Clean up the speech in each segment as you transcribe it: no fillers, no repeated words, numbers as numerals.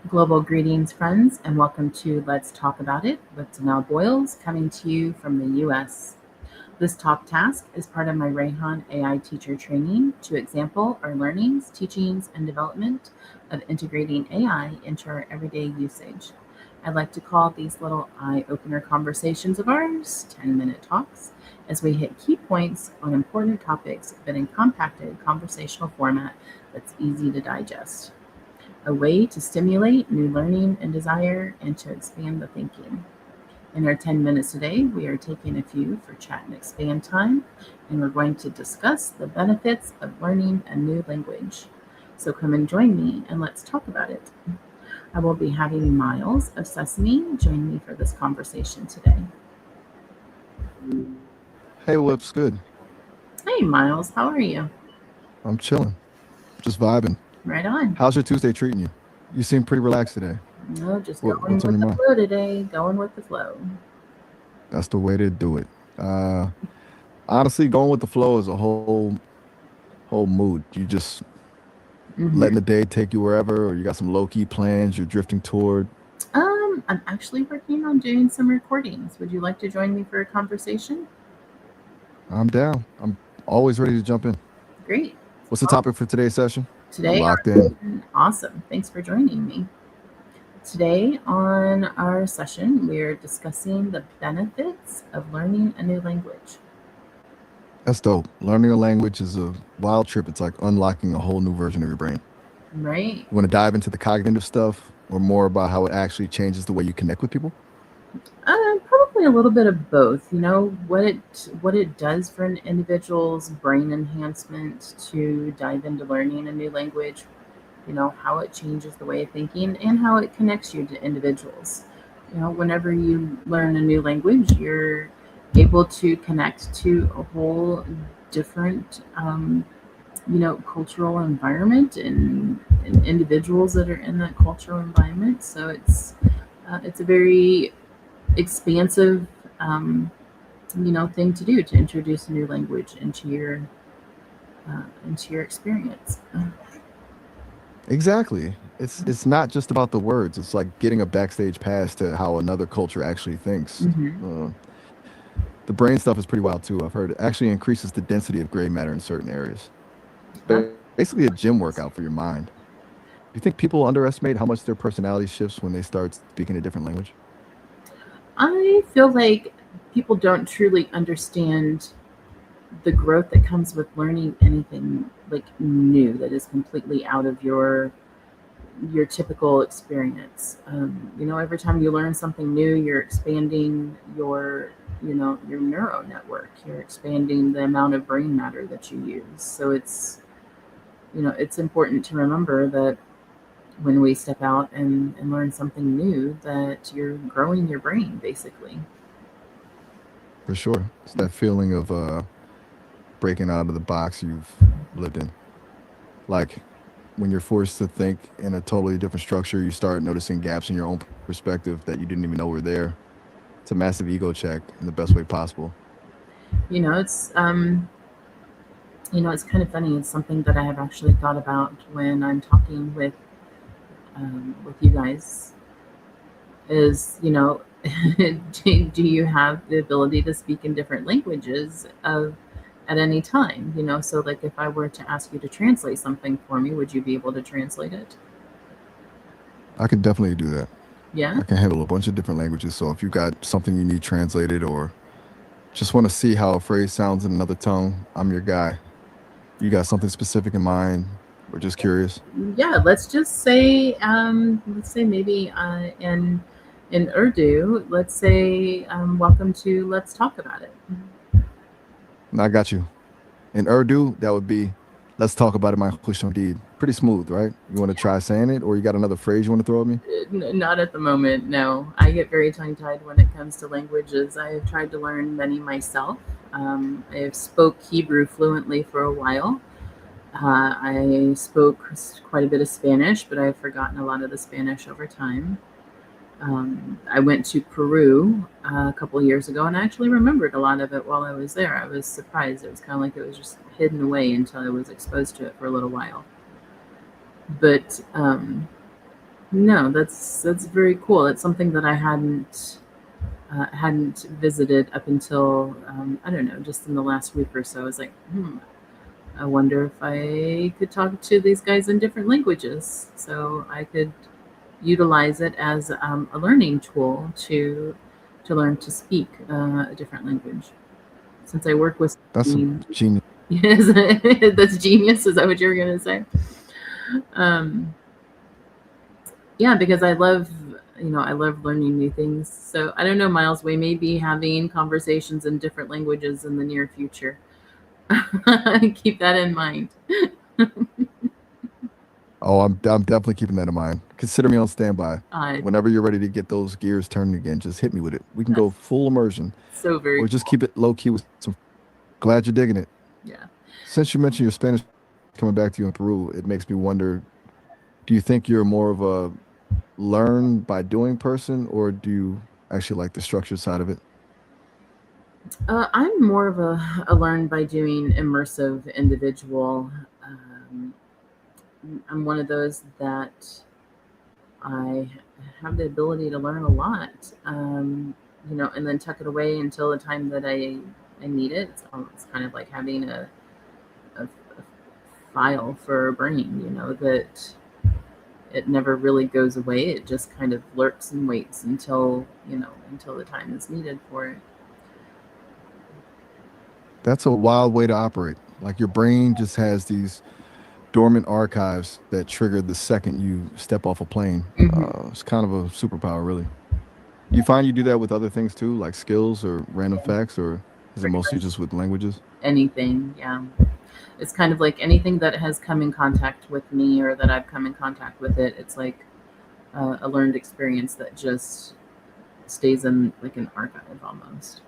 Global greetings, friends, and welcome to Let's Talk About It with Danelle Boyles, coming to you from the US. This talk task is part of my Rehan AI Teacher Training to example our learnings, teachings, and development of integrating AI into our everyday usage. I'd like to call these little eye opener conversations of ours 10-minute talks as we hit key points on important topics but in compacted conversational format that's easy to digest, a way to stimulate new learning and desire and to expand the thinking. In our 10 minutes today, we are taking a few for chat and expand time, and we're going to discuss the benefits of learning a new language. So come and join me and let's talk about it. I will be having Miles of Sesame join me for this conversation today. Hey, what's good? Hey, Miles, how are you? I'm chilling, just vibing. Right on. How's your Tuesday treating you? You seem pretty relaxed today. No, just going What's on with your the mind? flow today, going with the flow. That's the way to do it. Uh, Honestly, going with the flow is a whole mood. You just hmm letting the day take you wherever, or you got some low key plans you're drifting toward. I'm actually working on doing some recordings. Would you like to join me for a conversation? I'm down. I'm always ready to jump in. Great. What's the Well, topic for today's session? I'm today, locked in. awesome. Thanks for joining me. Today, on our session, we're discussing the benefits of learning a new language. That's dope. Learning a language is a wild trip. It's like unlocking a whole new version of your brain. Right? You want to dive into the cognitive stuff or more about how it actually changes the way you connect with people? Probably a little bit of both. You know what it does for an individual's brain enhancement to dive into learning a new language. You know how it changes the way of thinking and how it connects you to individuals. You know, whenever you learn a new language, you're able to connect to a whole different cultural environment and individuals that are in that cultural environment. So it's a very expansive thing to do to introduce a new language into your experience. Exactly. It's not just about the words. It's like getting a backstage pass to how another culture actually thinks. hmm The brain stuff is pretty wild too. I've heard it actually increases the density of gray matter in certain areas. It's basically a gym workout for your mind. Do you think people underestimate how much their personality shifts when they start speaking a different language? I feel like people don't truly understand the growth that comes with learning anything like new that is completely out of your typical experience. Every time you learn something new, you're expanding your neural network. You're expanding the amount of brain matter that you use. So it's important to remember that when we step out and learn something new, that you're growing your brain basically. For sure. It's that feeling of breaking out of the box you've lived in. Like when you're forced to think in a totally different structure, you start noticing gaps in your own perspective that you didn't even know were there. It's a massive ego check in the best way possible. You know, it's it's kind of funny. It's something that I have actually thought about when I'm talking with you guys. Is do you have the ability to speak in different languages of at any time? So like if I were to ask you to translate something for me, would you be able to translate it? I can definitely do that. Yeah. I can handle a bunch of different languages. So if you got something you need translated or just want to see how a phrase sounds in another tongue, I'm your guy. You got something specific in mind or just curious? Yeah, let's say maybe in Urdu, let's say welcome to let's talk about it. And I got you. In Urdu, that would be, let's talk about it, my khushmadid. Pretty smooth, right? You want to try saying it or you got another phrase you want to throw at me? Not at the moment, no. I get very tongue tied when it comes to languages. I have tried to learn many myself. I spoke Hebrew fluently for a while. I spoke quite a bit of Spanish, but I've forgotten a lot of the Spanish over time. I went to Peru a couple of years ago and I actually remembered a lot of it while I was there. I was surprised. It was kind of like it was just hidden away until I was exposed to it for a little while. But No, that's very cool. It's something that I hadn't visited up until I don't know, just in the last week or so. I was like, I wonder if I could talk to these guys in different languages, so I could utilize it as a learning tool to learn to speak a different language. Since I work with, That's some genius. yes, that's genius. Is that what you were gonna say? Um, yeah, because I love learning new things. So I don't know, Miles. We may be having conversations in different languages in the near future. Keep that in mind. Oh, I'm definitely keeping that in mind. Consider me on standby. Uh, Whenever you're ready to get those gears turning again, just hit me with it. We can that's go full immersion, so very or just cool. keep it low key with some. Glad you're digging it. Yeah. Since you mentioned your Spanish coming back to you in Peru, it makes me wonder: do you think you're more of a learn by doing person, or do you actually like the structured side of it? I'm more of a learn by doing immersive individual. Um, I'm one of those that I have the ability to learn a lot, and then tuck it away until the time that I need it. It's kind of like having a file for a brain, that it never really goes away. It just kind of lurks and waits until the time is needed for it. That's a wild way to operate. Like your brain just has these dormant archives that trigger the second you step off a plane. Hmm. It's kind of a superpower, really. You find you do that with other things too, like skills or random Yeah, facts, or is it pretty mostly much just with languages? anything. Yeah, it's kind of like anything that has come in contact with me or that I've come in contact with it. It's like a learned experience that just stays in like an archive almost.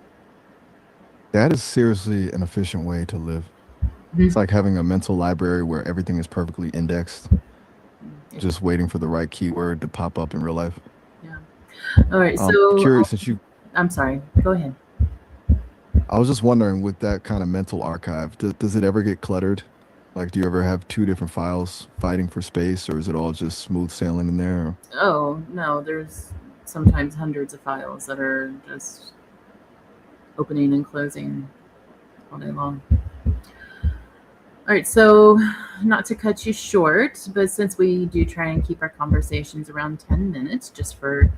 That is seriously an efficient way to live. It's Mhm. like having a mental library where everything is perfectly indexed, Yeah. just waiting for the right keyword to pop up in real life. Yeah. All right. Curious, since you, I'm sorry. Go ahead. I was just wondering with that kind of mental archive, does it ever get cluttered? Like, do you ever have two different files fighting for space, or is it all just smooth sailing in there? Oh no, there's sometimes hundreds of files that are just opening and closing all day long. All right, so not to cut you short, but since we do try and keep our conversations around 10 minutes, just for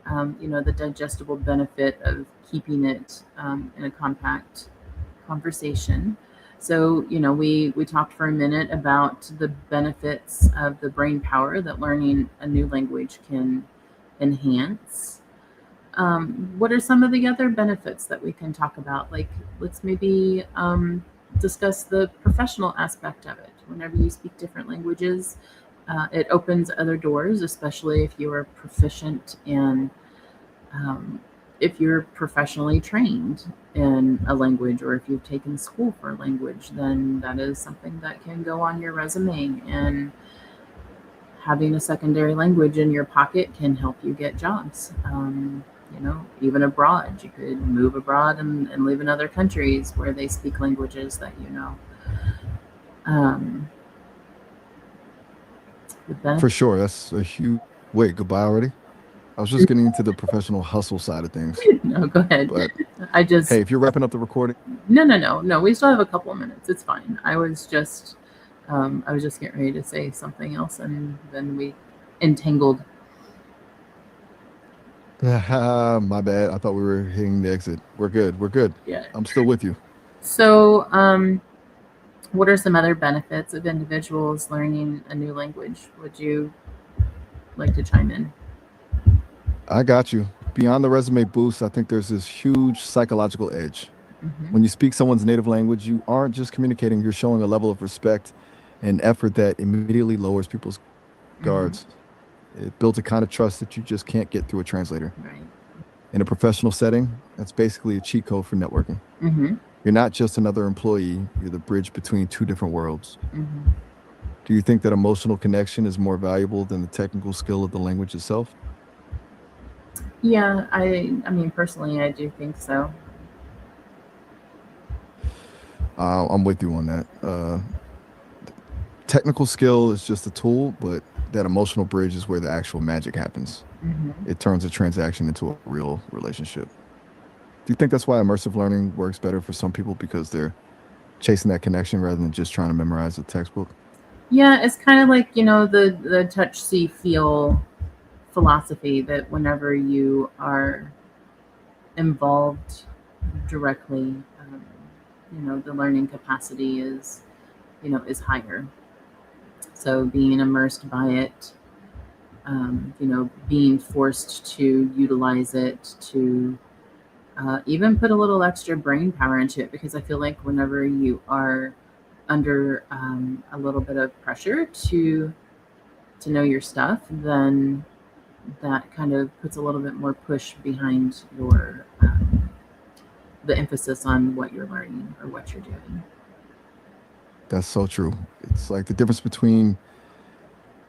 the digestible benefit of keeping it in a compact conversation. So, we talked for a minute about the benefits of the brain power that learning a new language can enhance. What are some of the other benefits that we can talk about? Like, let's maybe discuss the professional aspect of it. Whenever you speak different languages, it opens other doors, especially if you are proficient in, um, if you're professionally trained in a language or if you've taken school for a language, then that is something that can go on your resume. And having a secondary language in your pocket can help you get jobs. Even abroad, you could move abroad and live in other countries where they speak languages that you know. Um, the For benefit. sure, that's a huge. Wait, goodbye already? I was just getting into the professional hustle side of things. No, go ahead. But I just hey, if you're wrapping up the recording, no. We still have a couple of minutes. It's fine. I was just getting ready to say something else, and then we entangled. my bad. I thought we were hitting the exit. We're good. We're good. Yeah. I'm still with you. So, what are some other benefits of individuals learning a new language? Would you like to chime in? I got you. Beyond the resume boost, I think there's this huge psychological edge. Hmm. When you speak someone's native language, you aren't just communicating, you're showing a level of respect and effort that immediately lowers people's guards. Hmm. It builds a kind of trust that you just can't get through a translator. Right. In a professional setting, that's basically a cheat code for networking. Hmm. You're not just another employee, you're the bridge between two different worlds. Hmm. Do you think that emotional connection is more valuable than the technical skill of the language itself? Yeah, I mean, personally, I do think so. I'm with you on that. Technical skill is just a tool, but that emotional bridge is where the actual magic happens. Hmm. It turns a transaction into a real relationship. Do you think that's why immersive learning works better for some people because they're chasing that connection rather than just trying to memorize a textbook? Yeah, it's kind of like, the touch, see, feel philosophy that whenever you are involved directly, the learning capacity is higher. So being immersed by it, being forced to utilize it, to even put a little extra brain power into it, because I feel like whenever you are under a little bit of pressure to know your stuff, then that kind of puts a little bit more push behind your the emphasis on what you're learning or what you're doing. That's so true. It's like the difference between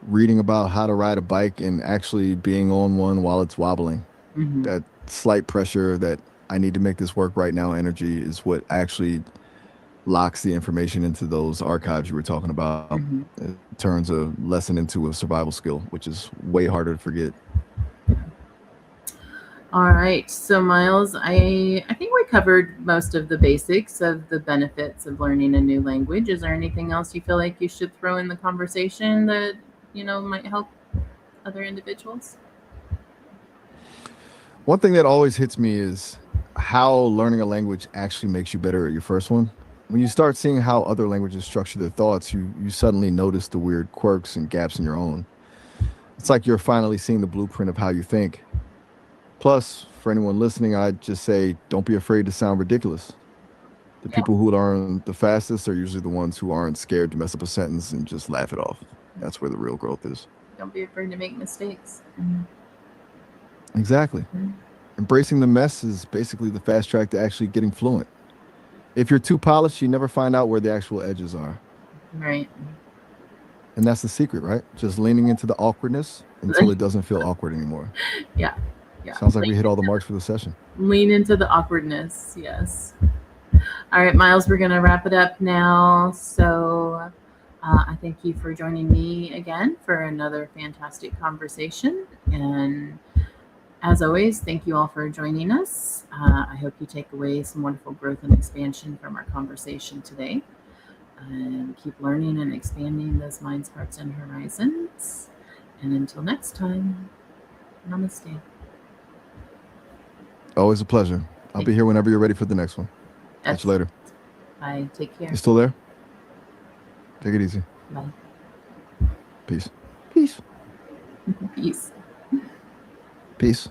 reading about how to ride a bike and actually being on one while it's wobbling. Hmm. That slight pressure that I need to make this work right now energy is what actually locks the information into those archives you were talking about. Hmm. It turns a lesson into a survival skill, which is way harder to forget. All right. So Miles, I think we covered most of the basics of the benefits of learning a new language. Is there anything else you feel like you should throw in the conversation that, might help other individuals? One thing that always hits me is how learning a language actually makes you better at your first one. When you start seeing how other languages structure their thoughts, you suddenly notice the weird quirks and gaps in your own. It's like you're finally seeing the blueprint of how you think. Plus, for anyone listening, I'd just say don't be afraid to sound ridiculous. The Yeah. people who learn the fastest are usually the ones who aren't scared to mess up a sentence and just laugh it off. That's where the real growth is. Don't be afraid to make mistakes. Exactly. Mhm. Embracing the mess is basically the fast track to actually getting fluent. If you're too polished, you never find out where the actual edges are. Right. And that's the secret, right? Just leaning into the awkwardness until it doesn't feel awkward anymore. Yeah. Yeah. Sounds like we hit all the marks for the session. Lean into the awkwardness. Yes. All right, Miles, we're going to wrap it up now. So I thank you for joining me again for another fantastic conversation. And as always, thank you all for joining us. I hope you take away some wonderful growth and expansion from our conversation today. And keep learning and expanding those minds, hearts, and horizons. And until next time, namaste. Always a pleasure. I'll Thank be you. here whenever you're ready for the next one. Catch you Excellent. later. Bye. Take You care. still there? Take it easy. Bye. Peace. Peace. Peace. Peace.